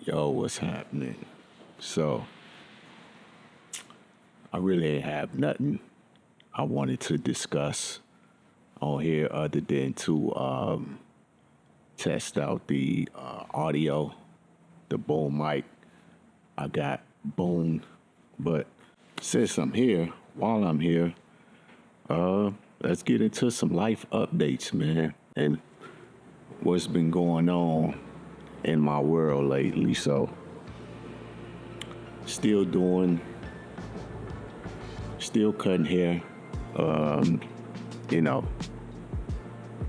Yo, what's happening? So, I really have nothing I wanted to discuss on here other than to test out the audio, the boom mic. I got boom, but since I'm here, while I'm here, let's get into some life updates, man, and what's been going on in my world lately. So, still cutting hair. You know,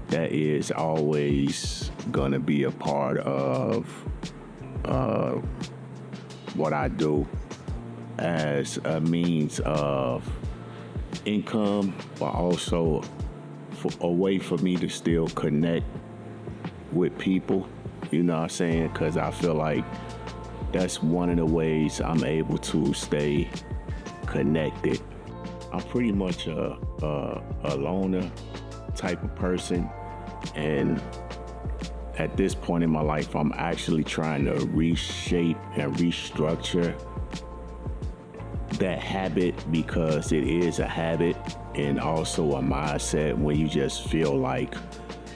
that is always gonna be a part of what I do as a means of income, but also a way for me to still connect with people. You know what I'm saying? Because I feel like that's one of the ways I'm able to stay connected. I'm pretty much a loner type of person, and at this point in my life, I'm actually trying to reshape and restructure that habit, because it is a habit and also a mindset when you just feel like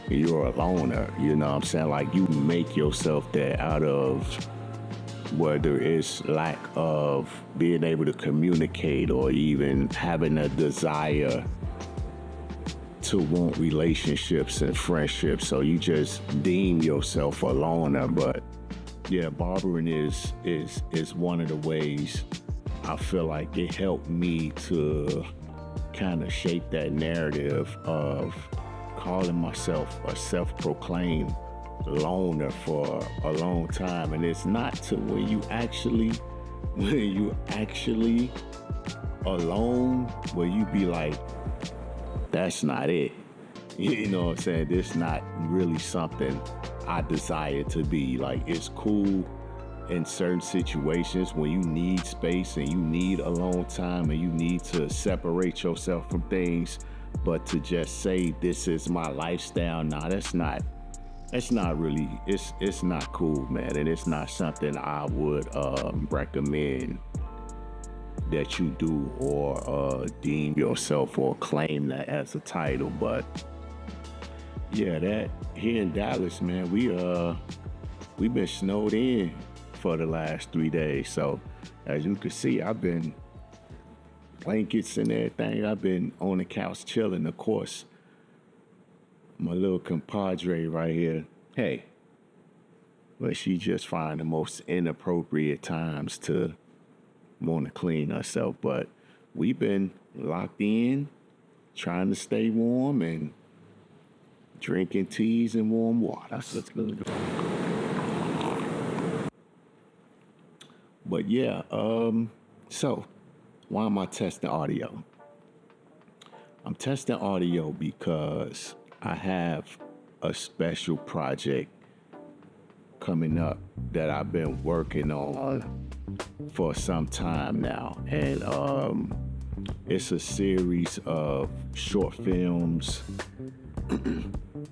you're a loner. You know what I'm saying? Like, you make yourself that out of whether it's lack of being able to communicate or even having a desire to want relationships and friendships. So you just deem yourself a loner. But yeah, barbering is one of the ways I feel like it helped me to kind of shape that narrative of calling myself a self-proclaimed loner for a long time. And it's not to when you actually alone, where you be like, that's not it. You know what I'm saying? This not really something I desire to be. Like, it's cool in certain situations when you need space and you need alone time and you need to separate yourself from things. But to just say this is my lifestyle, nah, that's not really, it's not cool, man. And it's not something I would recommend that you do or deem yourself or claim that as a title. But yeah, that here in Dallas, man, we've been snowed in for the last 3 days. So as you can see, I've been blankets and everything. I've been on the couch chilling. Of course, my little compadre right here, hey, but she just find the most inappropriate times to want to clean herself. But we've been locked in, trying to stay warm and drinking teas and warm water. But yeah, so why am I testing audio? I'm testing audio because I have a special project coming up that I've been working on for some time now. And it's a series of short films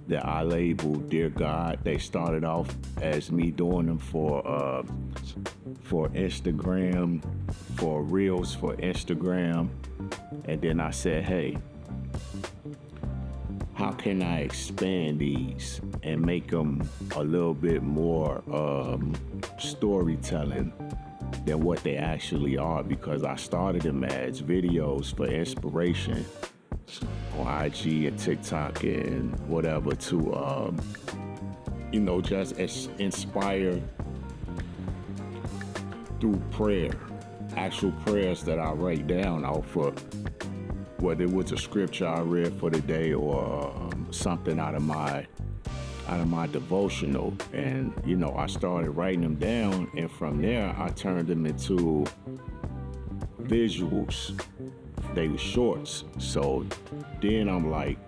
that I label Dear God. They started off as me doing them for Instagram, for Reels for Instagram. And then I said, hey, how can I expand these and make them a little bit more storytelling than what they actually are? Because I started them as videos for inspiration on IG and TikTok and whatever to, just inspire through prayer, actual prayers that I write down off of, whether it was a scripture I read for the day or something out of my devotional. And, I started writing them down, and from there, I turned them into visuals. They were shorts. So then I'm like,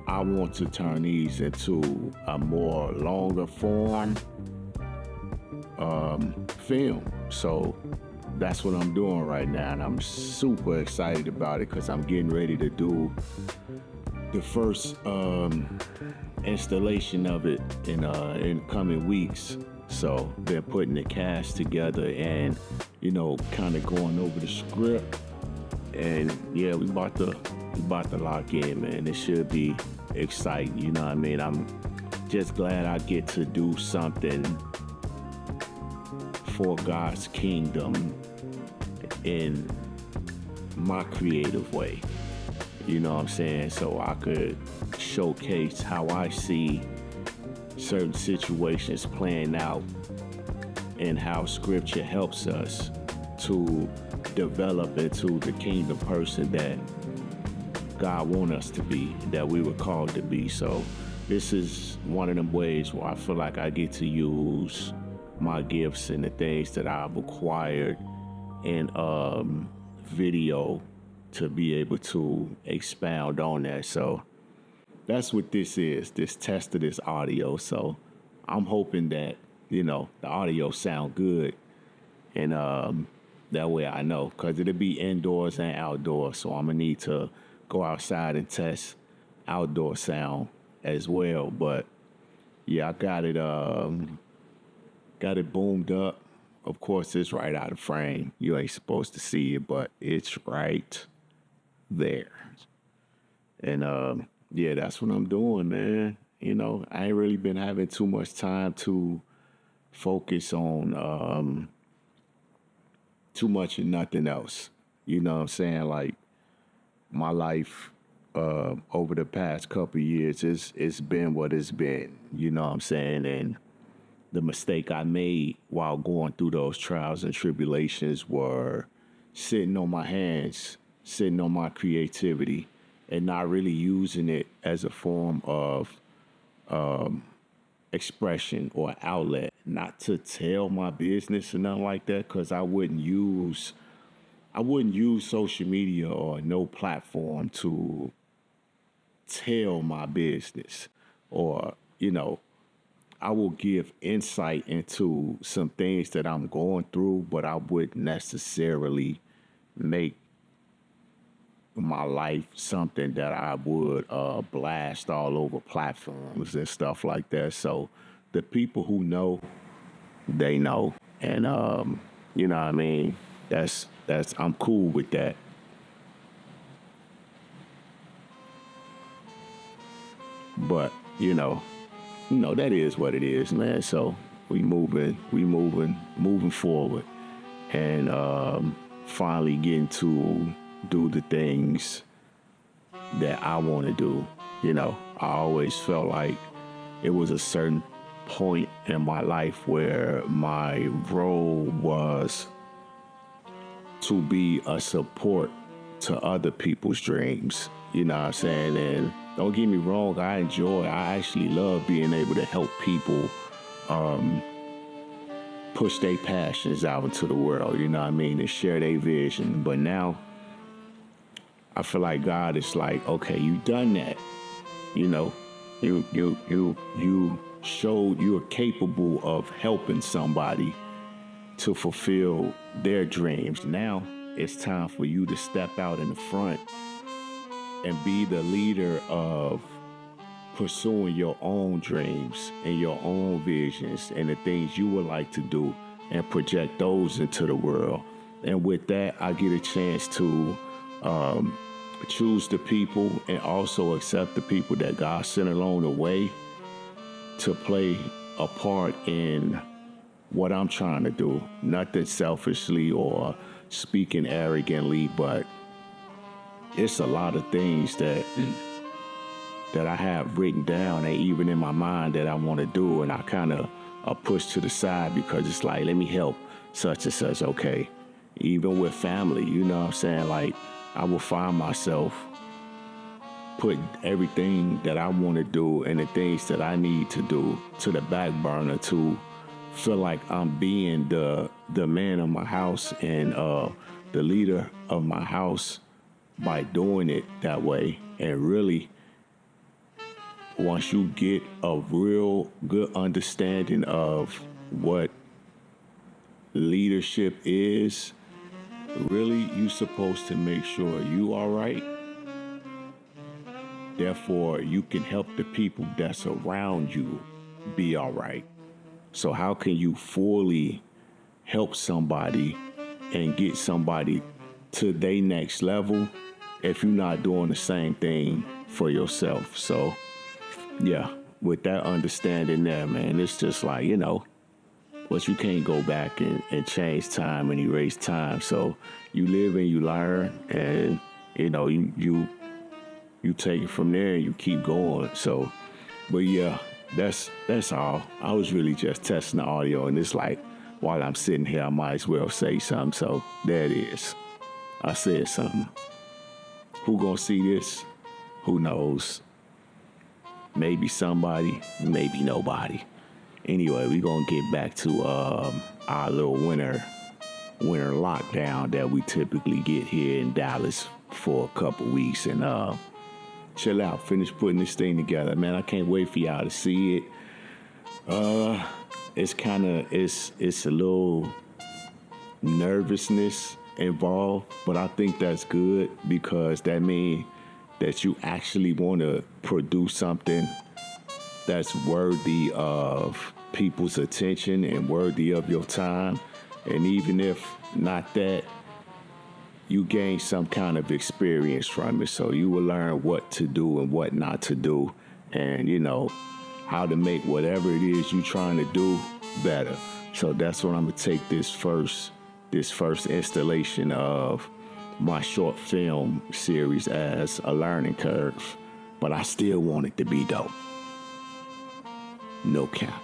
I want to turn these into a more longer form film. So that's what I'm doing right now, and I'm super excited about it because I'm getting ready to do the first installation of it in coming weeks. So been putting the cast together and, kind of going over the script. And yeah, we about to lock in, man. It should be exciting. You know what I mean? I'm just glad I get to do something for God's kingdom in my creative way. You know what I'm saying? So I could showcase how I see certain situations playing out and how scripture helps us to develop into the kingdom person that God wants us to be, that we were called to be. So this is one of them ways where I feel like I get to use my gifts and the things that I've acquired in video to be able to expound on that. So that's what this is, this test of this audio. So I'm hoping that, the audio sound good. And that way I know, because it'll be indoors and outdoors. So I'm going to need to go outside and test outdoor sound as well. But yeah, I got it boomed up. Of course, it's right out of frame. You ain't supposed to see it, but it's right there. And yeah, that's what I'm doing, man. I ain't really been having too much time to focus on too much and nothing else. You know what I'm saying? Like, my life over the past couple of years, it's been what it's been. You know what I'm saying? And the mistake I made while going through those trials and tribulations were sitting on my hands, sitting on my creativity, and not really using it as a form of expression or outlet. Not to tell my business or nothing like that, because I wouldn't use social media or no platform to tell my business, or I will give insight into some things that I'm going through, but I wouldn't necessarily make my life something that I would blast all over platforms and stuff like that. So the people who know, they know. And you know what I mean? That's I'm cool with that. But, that is what it is, man. So we moving forward, and finally getting to do the things that I want to do. I always felt like it was a certain point in my life where my role was to be a support to other people's dreams. You know what I'm saying? And don't get me wrong, I actually love being able to help people push their passions out into the world, you know what I mean, and share their vision. But now I feel like God is like, okay, you done that. You showed you're capable of helping somebody to fulfill their dreams. Now it's time for you to step out in the front and be the leader of pursuing your own dreams and your own visions and the things you would like to do, and project those into the world. And with that, I get a chance to choose the people and also accept the people that God sent along the way to play a part in what I'm trying to do. Nothing selfishly or speaking arrogantly, but it's a lot of things that I have written down and even in my mind that I want to do, and I kind of push to the side because it's like, let me help such and such. Okay, even with family, you know what I'm saying? Like, I will find myself putting everything that I want to do and the things that I need to do to the back burner to feel like I'm being the man of my house and the leader of my house by doing it that way. And really, once you get a real good understanding of what leadership is, really, you're supposed to make sure you are right. Therefore, you can help the people that's around you be all right. So how can you fully help somebody and get somebody to their next level if you're not doing the same thing for yourself? So yeah, with that understanding there, man, it's just like, but you can't go back and change time and erase time. So you live and you learn, and you take it from there and you keep going. So, but yeah, that's all. I was really just testing the audio, and it's like while I'm sitting here, I might as well say something. So there it is. I said something. Who gonna see this? Who knows? Maybe somebody, maybe nobody. Anyway, we gonna get back to our little winter lockdown that we typically get here in Dallas for a couple weeks, and chill out, finish putting this thing together, man. I can't wait for y'all to see it. It's a little nervousness involved, but I think that's good because that means that you actually want to produce something that's worthy of people's attention and worthy of your time. And even if not that, you gain some kind of experience from it. So you will learn what to do and what not to do, and how to make whatever it is you're trying to do better. So that's what I'm gonna take this first installation of my short film series as a learning curve. But I still want it to be dope. No cap.